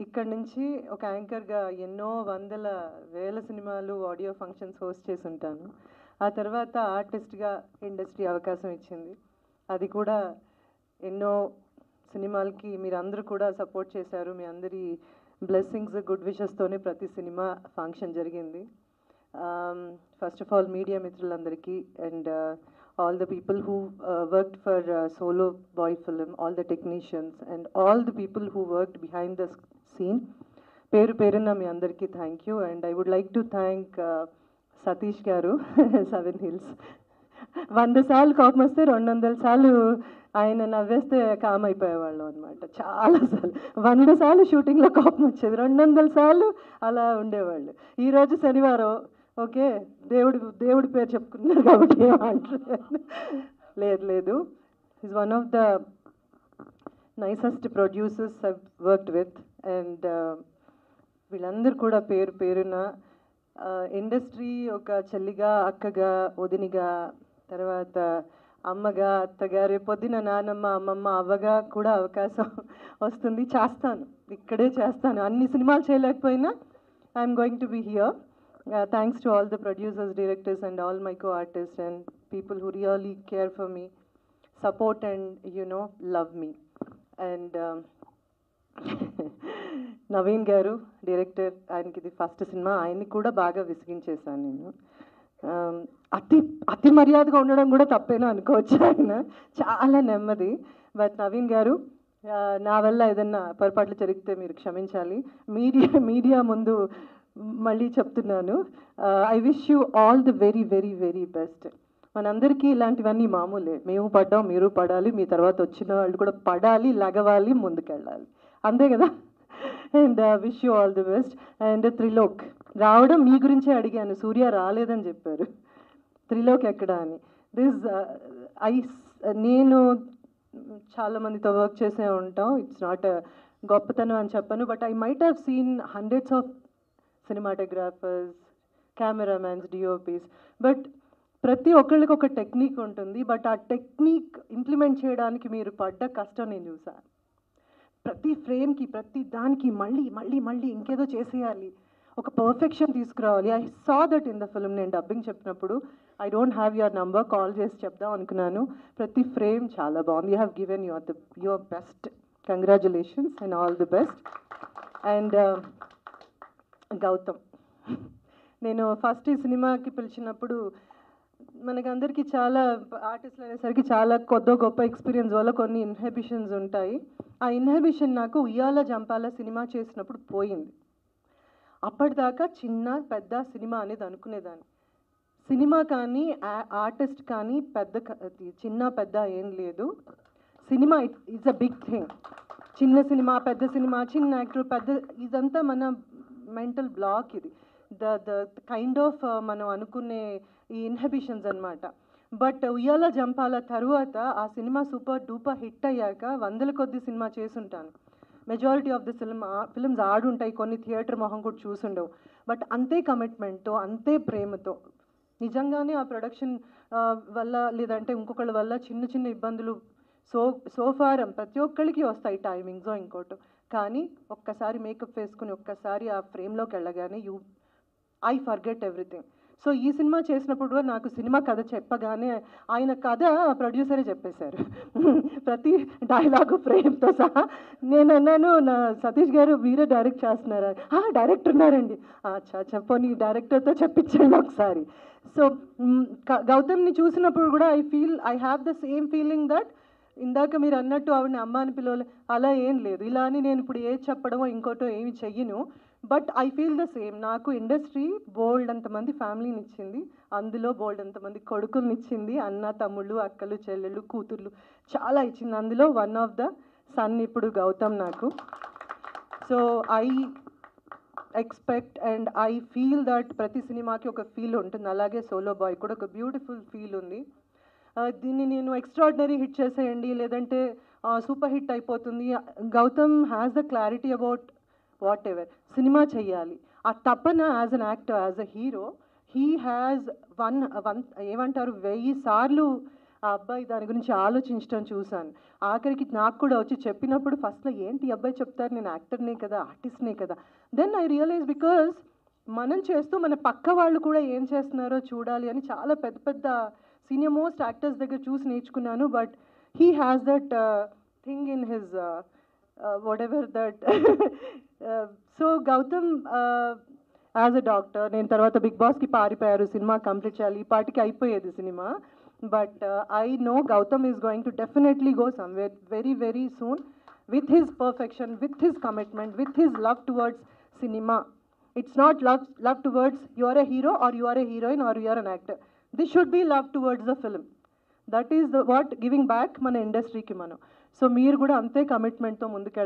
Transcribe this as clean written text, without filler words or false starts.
ఇక్కడ నుంచి ఒక యాంకర్గా ఎన్నో వందల వేల సినిమాలు ఆడియో ఫంక్షన్స్ హోస్ట్ చేసి ఉంటాను. ఆ తర్వాత ఆర్టిస్ట్గా ఇండస్ట్రీ అవకాశం ఇచ్చింది. అది కూడా ఎన్నో సినిమాలకి మీరందరూ కూడా సపోర్ట్ చేశారు. మీ అందరి బ్లెస్సింగ్స్, గుడ్ విషెస్తోనే ప్రతి సినిమా ఫంక్షన్ జరిగింది. ఫస్ట్ ఆఫ్ ఆల్ మీడియా మిత్రులందరికీ and all the people who worked for Solo Boy film, all the technicians and all the people who worked behind the scene. Peru Peruna mi andarki thank you, and I would like to thank Satish garu, Seven Hills. 100 సార్లు కోపం వస్తే 200 సార్లు ఆయన నవ్వేస్తే com అయిపోయేవాళ్ళు అనమాట. చాలాసార్లు 100 సార్లు షూటింగ్లో కోపం వచ్చేది, 200 సార్లు అలా ఉండేవాళ్ళు. ఈరోజు శనివారం ఓకే, దేవుడి పేరు చెప్పుకున్నారు కాబట్టి ఏమంటారు. లేదు, is one of the nicest producers I worked with. And వీళ్ళందరూ కూడా పేరున ఇండస్ట్రీ ఒక చెల్లిగా, అక్కగా, వదినిగా, తర్వాత అమ్మగా, అత్తగా, రేపొద్దున నానమ్మ, అమ్మమ్మ, అవ్వగా కూడా అవకాశం వస్తుంది. ఇక్కడే చేస్తాను. అన్ని సినిమాలు చేయలేకపోయినా I'm going to be here. Thanks to all the producers, directors and all my co-artists and people who really care for me, support and love me. And Naveen garu director, ఆయనకి ఇది ఫస్ట్ సినిమా. ఆయన్ని కూడా బాగా విసిగించేశాను నేను. అతి మర్యాదగా ఉండడం కూడా తప్పేనో అనుకోవచ్చు. ఆయన చాలా నెమ్మది. బట్ నవీన్ గారు, నా వల్ల ఏదన్నా పొరపాట్లు జరిగితే మీరు క్షమించాలి. మీడియా ముందు మళ్ళీ చెప్తున్నాను, I wish you all the very very very best. మనందరికీ ఇలాంటివన్నీ మామూలే. మేము పడ్డాం, మీరు పడాలి, మీ తర్వాత వచ్చిన వాళ్ళు కూడా పడాలి, లగవాలి, ముందుకెళ్ళాలి, అంతే కదా. And wish you all the best. And Trilok రావడం మీ గురించే అడిగాను, సూర్య రాలేదని చెప్పారు. త్రిలోక్ ఎక్కడా అని. నేను చాలామందితో వర్క్ చేసే ఉంటాం, ఇట్స్ నాట్ గొప్పతనం అని చెప్పను, but I might have seen hundreds of cinematographers, cameramens, DOPs, but ప్రతి ఒక్కళ్ళకి ఒక టెక్నిక్ ఉంటుంది. బట్ ఆ టెక్నిక్ ఇంప్లిమెంట్ చేయడానికి మీరు పడ్డ కష్టం నేను చూసాను. ప్రతి ఫ్రేమ్కి, ప్రతి దానికి మళ్ళీ మళ్ళీ మళ్ళీ ఇంకేదో చేసేయాలి, ఒక పర్ఫెక్షన్ తీసుకురావాలి. I saw that in the film. నేను డబ్బింగ్ చెప్పినప్పుడు I don't have your number, call చేసి చెప్దాం అనుకున్నాను. ప్రతి ఫ్రేమ్ చాలా బాగుంది. You have given your best. Congratulations and all the best. And Gautam, నేను ఫస్ట్ ఈ సినిమాకి పిలిచినప్పుడు మనకందరికీ చాలా ఆర్టిస్టులు అనేసరికి చాలా గొప్ప ఎక్స్పీరియన్స్ వల్ల కొన్ని ఇన్హిబిషన్స్ ఉంటాయి. ఆ ఇన్హిబిషన్ నాకు ఉయ్యాల జంపాల సినిమా చేసినప్పుడు పోయింది. అప్పటిదాకా చిన్న పెద్ద సినిమా అనేది అనుకునేదాన్ని. సినిమా కానీ ఆర్టిస్ట్ కానీ చిన్న పెద్ద ఏం లేదు. Cinema it's a big thing. చిన్న సినిమా, పెద్ద సినిమా, చిన్న యాక్టర్, పెద్ద, ఇదంతా మన మెంటల్ బ్లాక్. ఇది ద కైండ్ ఆఫ్ మనం అనుకునే ఈ ఇన్హిబిషన్స్ అనమాట. బట్ ఉయ్యాల జంపాల తరువాత ఆ సినిమా సూపర్ డూపర్ హిట్ అయ్యాక 100 కొద్ది సినిమా చేసుంటాను. మెజారిటీ ఆఫ్ ది ఫిల్మ్స్ ఆడుంటాయి, కొన్ని థియేటర్ మొహం కూడా చూసుండవు. బట్ అంతే కమిట్మెంట్తో, అంతే ప్రేమతో, నిజంగానే ఆ ప్రొడక్షన్ వల్ల లేదంటే ఇంకొకళ్ళ వల్ల చిన్న చిన్న ఇబ్బందులు సోఫారం ప్రతి ఒక్కరికి వస్తాయి, టైమింగ్స్ ఇంకోటి. కానీ ఒక్కసారి మేకప్ వేసుకుని ఒక్కసారి ఆ ఫ్రేమ్లోకి వెళ్ళగానే ఐ ఫర్గెట్ ఎవ్రీథింగ్. సో ఈ సినిమా చేసినప్పుడు కూడా నాకు సినిమా కథ చెప్పగానే ఆయన కథ ప్రొడ్యూసరే చెప్పేశారు, ప్రతి డైలాగు ఫ్రేమ్తో సహా. నేను అన్నాను, నా సతీష్ గారు మీరే డైరెక్ట్ చేస్తున్నారా? డైరెక్టర్ ఉన్నారండి. చెప్పని డైరెక్టర్తో చెప్పించండి ఒకసారి. సో గౌతమ్ని చూసినప్పుడు కూడా I have the same feeling that ఇందాక మీరు అన్నట్టు ఆవిడని అమ్మ అని పిలవాలి, అలా ఏం లేదు. ఇలా అని నేను ఇప్పుడు ఏది చెప్పడమో ఇంకోటో ఏమి చెయ్యను. But I feel the same. నాకు ఇండస్ట్రీ బోల్డ్ అంతమంది ఫ్యామిలీని ఇచ్చింది, అందులో బోల్డ్ అంతమంది కొడుకుల్ని ఇచ్చింది, అన్న తమ్ముళ్ళు, అక్కలు, చెల్లెళ్ళు, కూతుర్లు చాలా ఇచ్చింది. అందులో వన్ ఆఫ్ ద సన్ ఇప్పుడు గౌతమ్ నాకు. So I expect and I feel that ప్రతి సినిమాకి ఒక ఫీల్ ఉంటుంది. అలాగే సోలో బాయ్ కూడా ఒక బ్యూటిఫుల్ ఫీల్ ఉంది. దీన్ని నేను ఎక్స్ట్రాడినరీ హిట్ చేసేయండి లేదంటే సూపర్ హిట్ అయిపోతుంది. Gautam has the clarity about whatever. Cinema చెయ్యాలి, ఆ తపన as an actor, as a hero, he has ఏమంటారు 1000 సార్లు ఆ అబ్బాయి దాని గురించి ఆలోచించడం చూశాను. ఆఖరికి నాకు కూడా వచ్చి చెప్పినప్పుడు ఫస్ట్‌లో ఏంటి ఈ అబ్బాయి చెప్తారు, నేను యాక్టర్‌నే కదా, ఆర్టిస్ట్‌నే కదా. దెన్ ఐ రియలైజ్ బికాజ్ మనం చేస్తూ మన పక్క వాళ్ళు కూడా ఏం చేస్తున్నారో చూడాలి అని చాలా పెద్ద పెద్ద సీనియర్ మోస్ట్ యాక్టర్స్ దగ్గర చూసి నేర్చుకున్నాను. But he has that thing in his whatever that. So Gautam as a doctor, నేను తర్వాత బిగ్ బాస్కి పారిపోయారు, సినిమా కంప్లీట్ చేయాలి, ఈ పాటికి అయిపోయేది cinema. But I know Gautam is going to definitely go somewhere very very soon with his perfection, with his commitment, with his love towards cinema. It's not love towards you are a hero or you are a heroine or you are an actor. This should be love towards the film. That is what giving back మన ఇండస్ట్రీకి మనం. So మీరు కూడా అంతే కమిట్మెంట్తో ముందుకెళ్ళాలి.